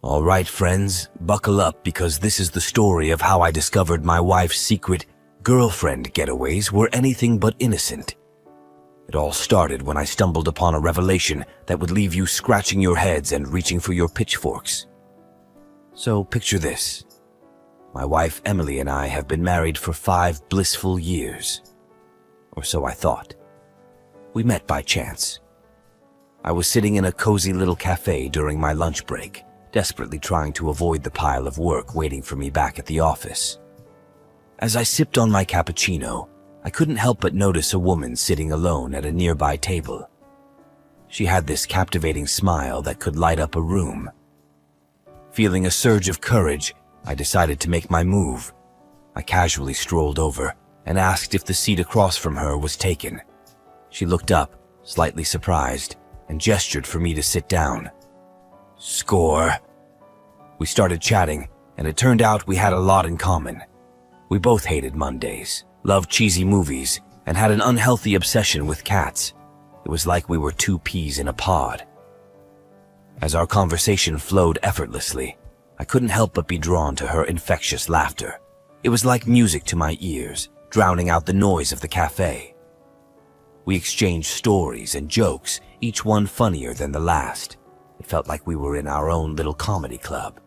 All right, friends, buckle up because this is the story of how I discovered my wife's secret girlfriend getaways were anything but innocent. It all started when I stumbled upon a revelation that would leave you scratching your heads and reaching for your pitchforks. So picture this. My wife Emily and I have been married for 5 blissful years. Or so I thought. We met by chance. I was sitting in a cozy little cafe during my lunch break, desperately trying to avoid the pile of work waiting for me back at the office. As I sipped on my cappuccino, I couldn't help but notice a woman sitting alone at a nearby table. She had this captivating smile that could light up a room. Feeling a surge of courage, I decided to make my move. I casually strolled over and asked if the seat across from her was taken. She looked up, slightly surprised, and gestured for me to sit down. Score. We started chatting, and it turned out we had a lot in common. We both hated Mondays, loved cheesy movies, and had an unhealthy obsession with cats. It was like we were 2 peas in a pod. As our conversation flowed effortlessly, I couldn't help but be drawn to her infectious laughter. It was like music to my ears, drowning out the noise of the cafe. We exchanged stories and jokes, each one funnier than the last. It felt like we were in our own little comedy club.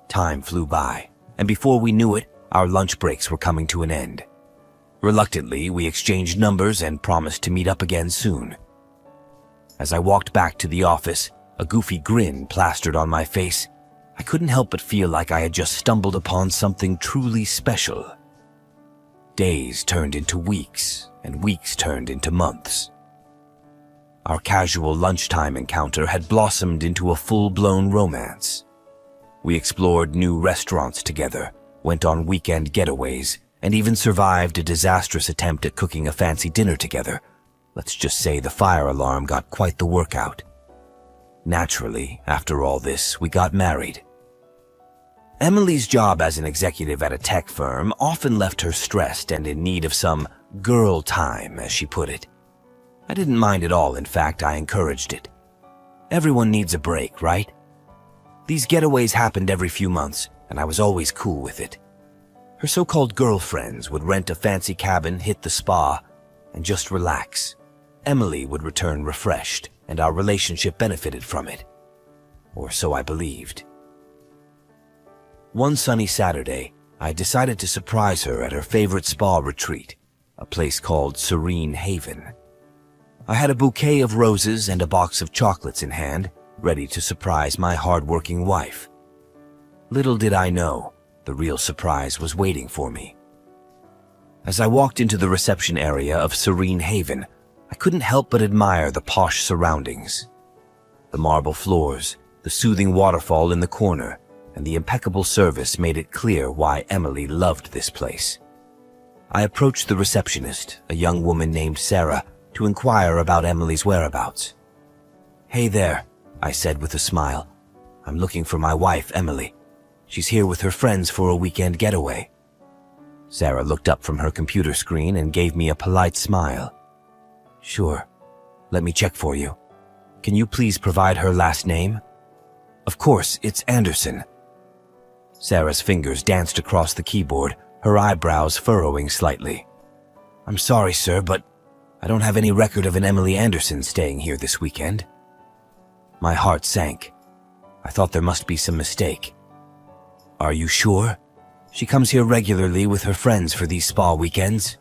Time flew by, and before we knew it, our lunch breaks were coming to an end. Reluctantly, we exchanged numbers and promised to meet up again soon. As I walked back to the office, a goofy grin plastered on my face. I couldn't help but feel like I had just stumbled upon something truly special. Days turned into weeks, and weeks turned into months. Our casual lunchtime encounter had blossomed into a full-blown romance. We explored new restaurants together, went on weekend getaways, and even survived a disastrous attempt at cooking a fancy dinner together. Let's just say the fire alarm got quite the workout. Naturally, after all this, we got married. Emily's job as an executive at a tech firm often left her stressed and in need of some girl time, as she put it. I didn't mind at all. In fact, I encouraged it. Everyone needs a break, right? These getaways happened every few months, and I was always cool with it. Her so-called girlfriends would rent a fancy cabin, hit the spa, and just relax. Emily would return refreshed, and our relationship benefited from it. Or so I believed. One sunny Saturday, I decided to surprise her at her favorite spa retreat, a place called Serene Haven. I had a bouquet of roses and a box of chocolates in hand, ready to surprise my hard-working wife. Little did I know, the real surprise was waiting for me. As I walked into the reception area of Serene Haven, I couldn't help but admire the posh surroundings. The marble floors, the soothing waterfall in the corner, and the impeccable service made it clear why Emily loved this place. I approached the receptionist, a young woman named Sarah, to inquire about Emily's whereabouts. "Hey there," I said with a smile. "I'm looking for my wife, Emily. She's here with her friends for a weekend getaway." Sarah looked up from her computer screen and gave me a polite smile. "Sure. Let me check for you. Can you please provide her last name?" "Of course, it's Anderson." Sarah's fingers danced across the keyboard, her eyebrows furrowing slightly. "I'm sorry, sir, but I don't have any record of an Emily Anderson staying here this weekend." My heart sank. I thought there must be some mistake. "Are you sure? She comes here regularly with her friends for these spa weekends."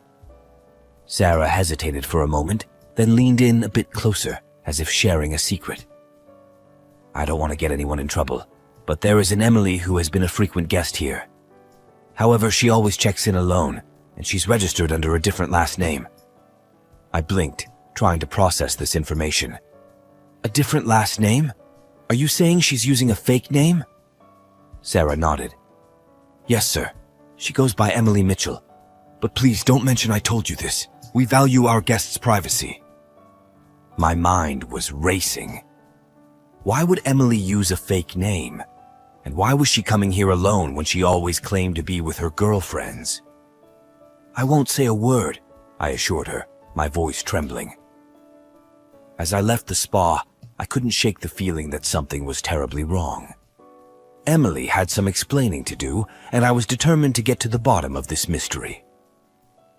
Sarah hesitated for a moment, then leaned in a bit closer, as if sharing a secret. "I don't want to get anyone in trouble, but there is an Emily who has been a frequent guest here. However, she always checks in alone, and she's registered under a different last name." I blinked, trying to process this information. "A different last name? Are you saying she's using a fake name?" Sarah nodded. "Yes, sir. She goes by Emily Mitchell. But please don't mention I told you this. We value our guests' privacy." My mind was racing. Why would Emily use a fake name? And why was she coming here alone when she always claimed to be with her girlfriends? "I won't say a word," I assured her, my voice trembling. As I left the spa, I couldn't shake the feeling that something was terribly wrong. Emily had some explaining to do, and I was determined to get to the bottom of this mystery.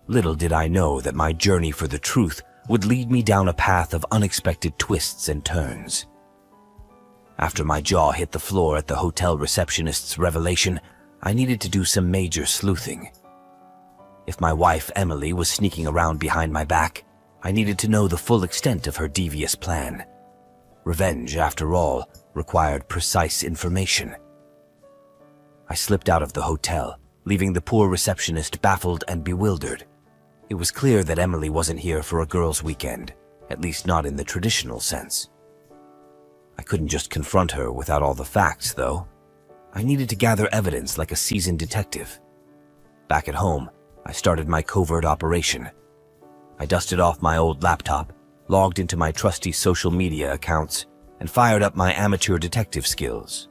Little did I know that my journey for the truth would lead me down a path of unexpected twists and turns. After my jaw hit the floor at the hotel receptionist's revelation, I needed to do some major sleuthing. If my wife Emily was sneaking around behind my back, I needed to know the full extent of her devious plan. Revenge, after all, required precise information. I slipped out of the hotel, leaving the poor receptionist baffled and bewildered. It was clear that Emily wasn't here for a girls' weekend, at least not in the traditional sense. I couldn't just confront her without all the facts, though. I needed to gather evidence like a seasoned detective. Back at home, I started my covert operation. I dusted off my old laptop, logged into my trusty social media accounts, and fired up my amateur detective skills.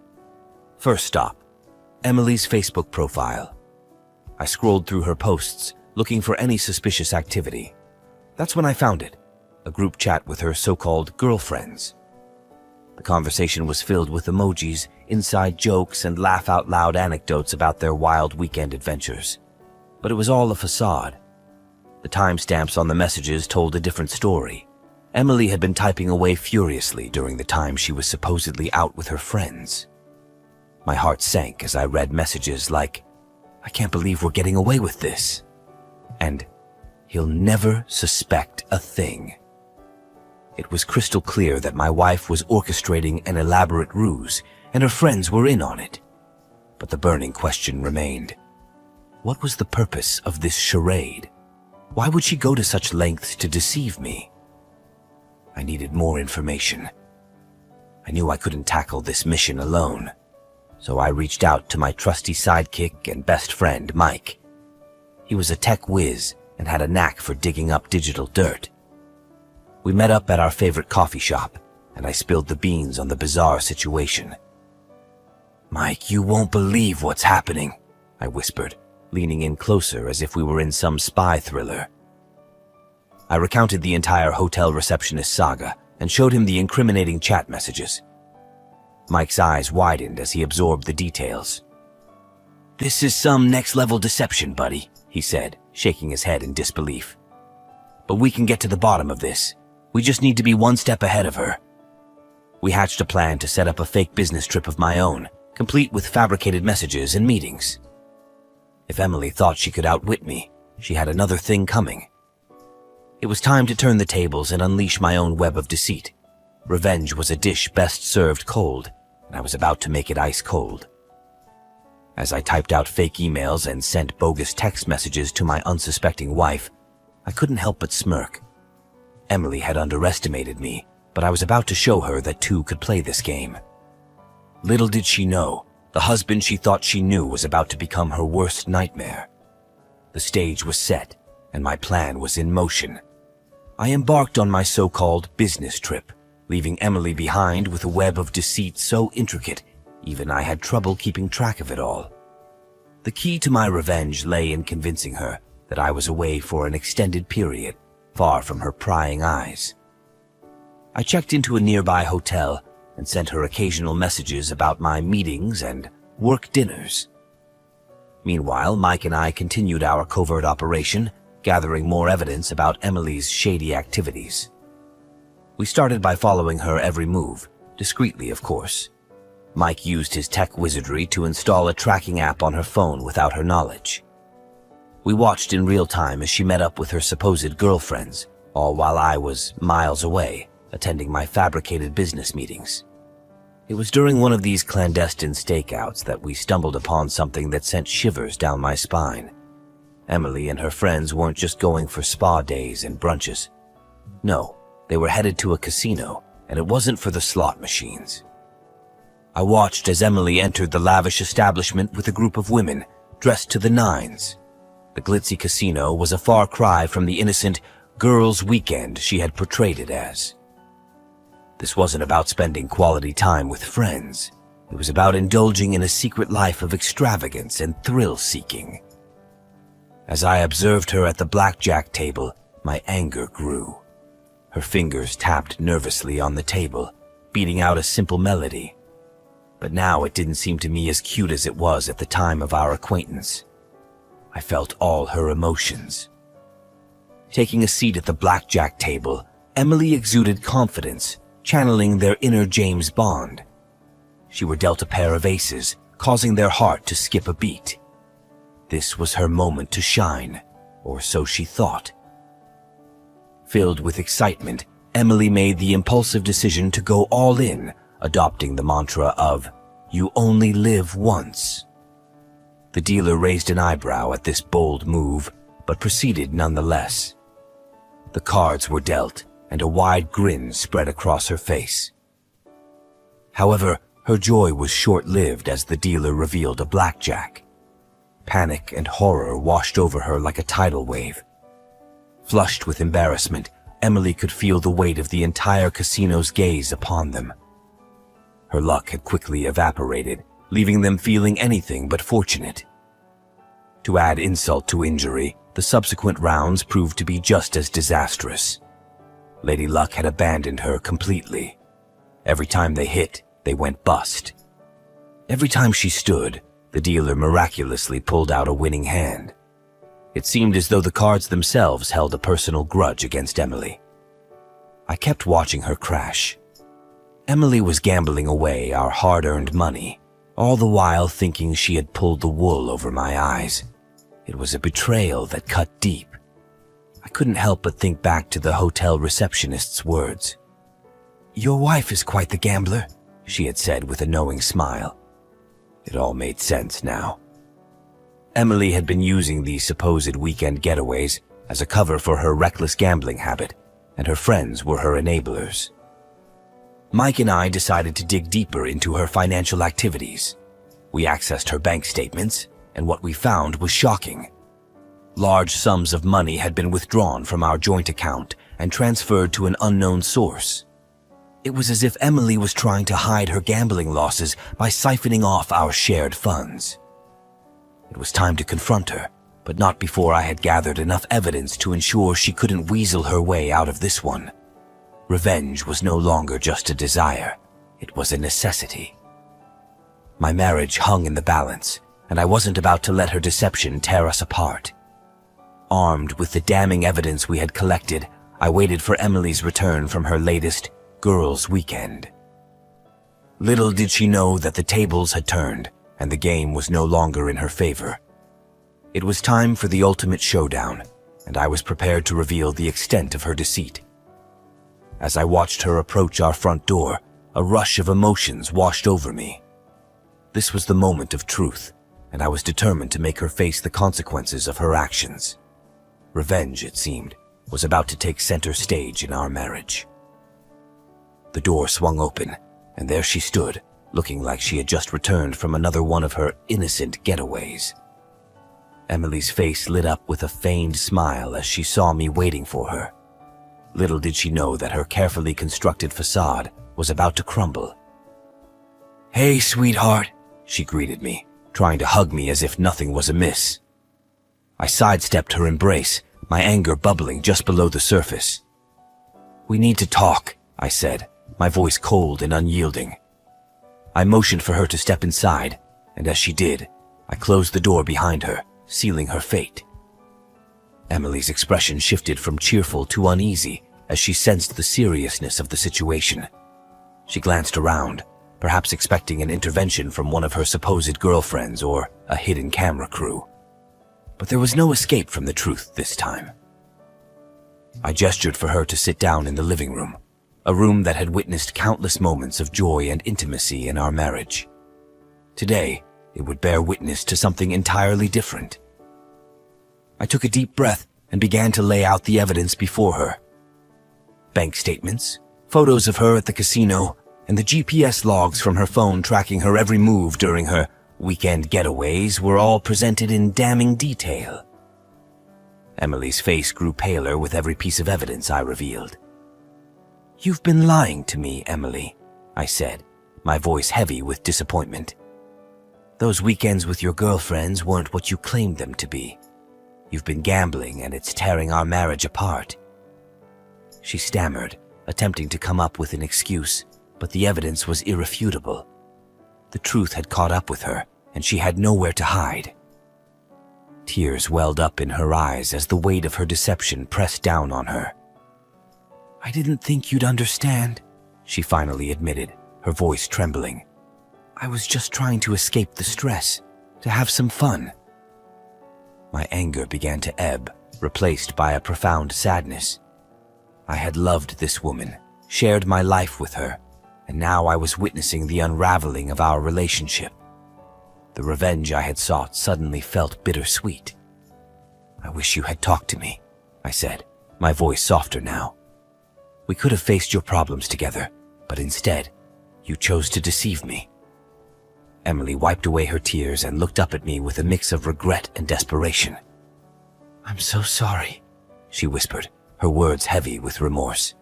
First stop, Emily's Facebook profile. I scrolled through her posts, looking for any suspicious activity. That's when I found it, a group chat with her so-called girlfriends. The conversation was filled with emojis, inside jokes, and laugh-out-loud anecdotes about their wild weekend adventures. But it was all a facade. The timestamps on the messages told a different story. Emily had been typing away furiously during the time she was supposedly out with her friends. My heart sank as I read messages like, "I can't believe we're getting away with this," and "He'll never suspect a thing." It was crystal clear that my wife was orchestrating an elaborate ruse, and her friends were in on it. But the burning question remained. What was the purpose of this charade? Why would she go to such lengths to deceive me? I needed more information. I knew I couldn't tackle this mission alone, so I reached out to my trusty sidekick and best friend, Mike. He was a tech whiz and had a knack for digging up digital dirt. We met up at our favorite coffee shop, and I spilled the beans on the bizarre situation. "Mike, you won't believe what's happening," I whispered, leaning in closer as if we were in some spy thriller. I recounted the entire hotel receptionist saga and showed him the incriminating chat messages. Mike's eyes widened as he absorbed the details. "This is some next-level deception, buddy," he said, shaking his head in disbelief. "But we can get to the bottom of this. We just need to be one step ahead of her." We hatched a plan to set up a fake business trip of my own, complete with fabricated messages and meetings. If Emily thought she could outwit me, she had another thing coming. It was time to turn the tables and unleash my own web of deceit. Revenge was a dish best served cold, and I was about to make it ice cold. As I typed out fake emails and sent bogus text messages to my unsuspecting wife, I couldn't help but smirk. Emily had underestimated me, but I was about to show her that two could play this game. Little did she know, the husband she thought she knew was about to become her worst nightmare. The stage was set, and my plan was in motion. I embarked on my so-called business trip, leaving Emily behind with a web of deceit so intricate, even I had trouble keeping track of it all. The key to my revenge lay in convincing her that I was away for an extended period, far from her prying eyes. I checked into a nearby hotel and sent her occasional messages about my meetings and work dinners. Meanwhile, Mike and I continued our covert operation, gathering more evidence about Emily's shady activities. We started by following her every move, discreetly of course. Mike used his tech wizardry to install a tracking app on her phone without her knowledge. We watched in real time as she met up with her supposed girlfriends, all while I was miles away, attending my fabricated business meetings. It was during one of these clandestine stakeouts that we stumbled upon something that sent shivers down my spine. Emily and her friends weren't just going for spa days and brunches. No, they were headed to a casino, and it wasn't for the slot machines. I watched as Emily entered the lavish establishment with a group of women, dressed to the nines. The glitzy casino was a far cry from the innocent girls' weekend she had portrayed it as. This wasn't about spending quality time with friends. It was about indulging in a secret life of extravagance and thrill-seeking. As I observed her at the blackjack table, my anger grew. Her fingers tapped nervously on the table, beating out a simple melody. But now it didn't seem to me as cute as it was at the time of our acquaintance. I felt all her emotions. Taking a seat at the blackjack table, Emily exuded confidence, channeling their inner James Bond. She were dealt a pair of aces, causing their heart to skip a beat. This was her moment to shine, or so she thought. Filled with excitement, Emily made the impulsive decision to go all in, adopting the mantra of, "You only live once." The dealer raised an eyebrow at this bold move, but proceeded nonetheless. The cards were dealt, and a wide grin spread across her face. However, her joy was short-lived as the dealer revealed a blackjack. Panic and horror washed over her like a tidal wave. Flushed with embarrassment, Emily could feel the weight of the entire casino's gaze upon them. Her luck had quickly evaporated, leaving them feeling anything but fortunate. To add insult to injury, the subsequent rounds proved to be just as disastrous. Lady Luck had abandoned her completely. Every time they hit, they went bust. Every time she stood, the dealer miraculously pulled out a winning hand. It seemed as though the cards themselves held a personal grudge against Emily. I kept watching her crash. Emily was gambling away our hard-earned money, all the while thinking she had pulled the wool over my eyes. It was a betrayal that cut deep. I couldn't help but think back to the hotel receptionist's words. "Your wife is quite the gambler," she had said with a knowing smile. It all made sense now. Emily had been using these supposed weekend getaways as a cover for her reckless gambling habit, and her friends were her enablers. Mike and I decided to dig deeper into her financial activities. We accessed her bank statements, and what we found was shocking. Large sums of money had been withdrawn from our joint account and transferred to an unknown source. It was as if Emily was trying to hide her gambling losses by siphoning off our shared funds. It was time to confront her, but not before I had gathered enough evidence to ensure she couldn't weasel her way out of this one. Revenge was no longer just a desire, it was a necessity. My marriage hung in the balance, and I wasn't about to let her deception tear us apart. Armed with the damning evidence we had collected, I waited for Emily's return from her latest girls' weekend. Little did she know that the tables had turned, and the game was no longer in her favor. It was time for the ultimate showdown, and I was prepared to reveal the extent of her deceit. As I watched her approach our front door, a rush of emotions washed over me. This was the moment of truth, and I was determined to make her face the consequences of her actions. Revenge, it seemed, was about to take center stage in our marriage. The door swung open, and there she stood, looking like she had just returned from another one of her innocent getaways. Emily's face lit up with a feigned smile as she saw me waiting for her. Little did she know that her carefully constructed facade was about to crumble. "Hey, sweetheart," she greeted me, trying to hug me as if nothing was amiss. I sidestepped her embrace, my anger bubbling just below the surface. "We need to talk," I said, my voice cold and unyielding. I motioned for her to step inside, and as she did, I closed the door behind her, sealing her fate. Emily's expression shifted from cheerful to uneasy as she sensed the seriousness of the situation. She glanced around, perhaps expecting an intervention from one of her supposed girlfriends or a hidden camera crew. But there was no escape from the truth this time. I gestured for her to sit down in the living room, a room that had witnessed countless moments of joy and intimacy in our marriage. Today, it would bear witness to something entirely different. I took a deep breath and began to lay out the evidence before her. Bank statements, photos of her at the casino, and the GPS logs from her phone tracking her every move during her weekend getaways were all presented in damning detail. Emily's face grew paler with every piece of evidence I revealed. "You've been lying to me, Emily," I said, my voice heavy with disappointment. "Those weekends with your girlfriends weren't what you claimed them to be. You've been gambling and it's tearing our marriage apart." She stammered, attempting to come up with an excuse, but the evidence was irrefutable. The truth had caught up with her, and she had nowhere to hide. Tears welled up in her eyes as the weight of her deception pressed down on her. "I didn't think you'd understand," she finally admitted, her voice trembling. "I was just trying to escape the stress, to have some fun." My anger began to ebb, replaced by a profound sadness. I had loved this woman, shared my life with her, and now I was witnessing the unraveling of our relationship. The revenge I had sought suddenly felt bittersweet. "I wish you had talked to me," I said, my voice softer now. "We could have faced your problems together, but instead, you chose to deceive me." Emily wiped away her tears and looked up at me with a mix of regret and desperation. "I'm so sorry," she whispered, her words heavy with remorse.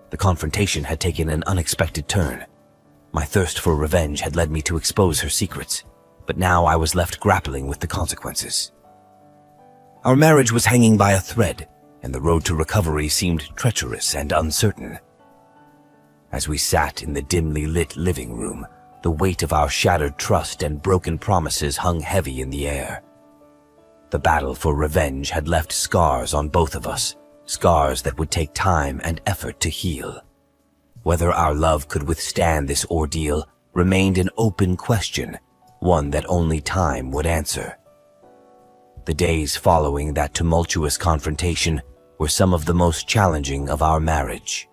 The confrontation had taken an unexpected turn. My thirst for revenge had led me to expose her secrets, but now I was left grappling with the consequences. Our marriage was hanging by a thread, and the road to recovery seemed treacherous and uncertain. As we sat in the dimly lit living room, the weight of our shattered trust and broken promises hung heavy in the air. The battle for revenge had left scars on both of us, scars that would take time and effort to heal. Whether our love could withstand this ordeal remained an open question, one that only time would answer. The days following that tumultuous confrontation were some of the most challenging of our marriage.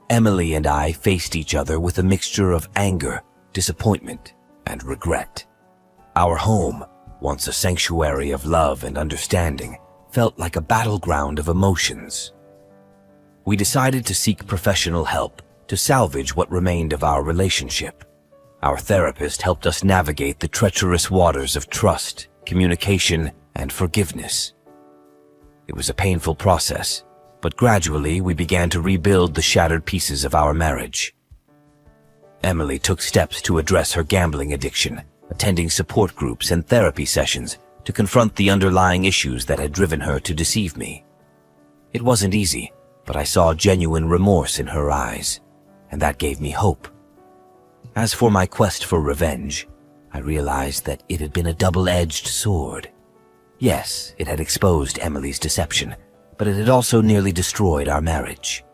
Emily and I faced each other with a mixture of anger, disappointment, and regret. Our home, once a sanctuary of love and understanding, felt like a battleground of emotions. We decided to seek professional help to salvage what remained of our relationship. Our therapist helped us navigate the treacherous waters of trust, communication, and forgiveness. It was a painful process, but gradually we began to rebuild the shattered pieces of our marriage. Emily took steps to address her gambling addiction, attending support groups and therapy sessions to confront the underlying issues that had driven her to deceive me. It wasn't easy, but I saw genuine remorse in her eyes, and that gave me hope. As for my quest for revenge, I realized that it had been a double-edged sword. Yes, it had exposed Emily's deception, but it had also nearly destroyed our marriage.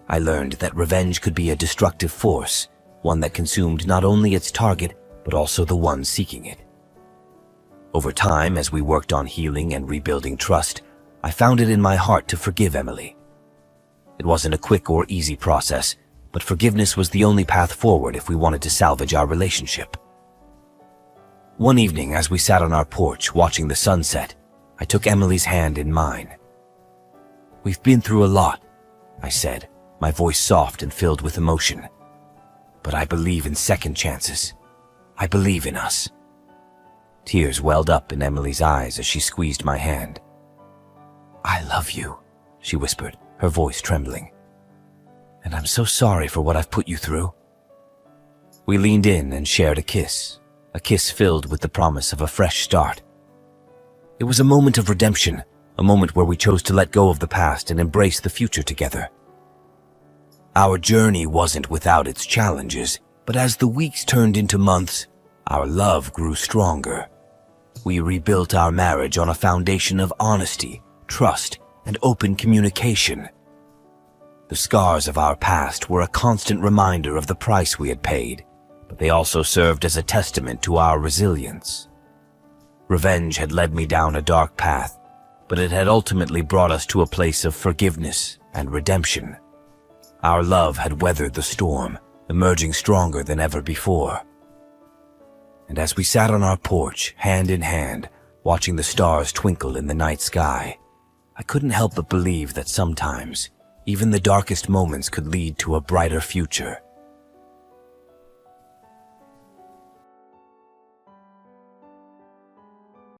I learned that revenge could be a destructive force, one that consumed not only its target, but also the one seeking it. Over time, as we worked on healing and rebuilding trust, I found it in my heart to forgive Emily. It wasn't a quick or easy process, but forgiveness was the only path forward if we wanted to salvage our relationship. One evening, as we sat on our porch watching the sunset, I took Emily's hand in mine. "We've been through a lot," I said, my voice soft and filled with emotion. "But I believe in second chances. I believe in us." Tears welled up in Emily's eyes as she squeezed my hand. "I love you," she whispered, her voice trembling. "And I'm so sorry for what I've put you through." We leaned in and shared a kiss filled with the promise of a fresh start. It was a moment of redemption, a moment where we chose to let go of the past and embrace the future together. Our journey wasn't without its challenges, but as the weeks turned into months, our love grew stronger. We rebuilt our marriage on a foundation of honesty, trust, and open communication. The scars of our past were a constant reminder of the price we had paid, but they also served as a testament to our resilience. Revenge had led me down a dark path, but it had ultimately brought us to a place of forgiveness and redemption. Our love had weathered the storm, emerging stronger than ever before. And as we sat on our porch, hand in hand, watching the stars twinkle in the night sky, I couldn't help but believe that sometimes, even the darkest moments could lead to a brighter future.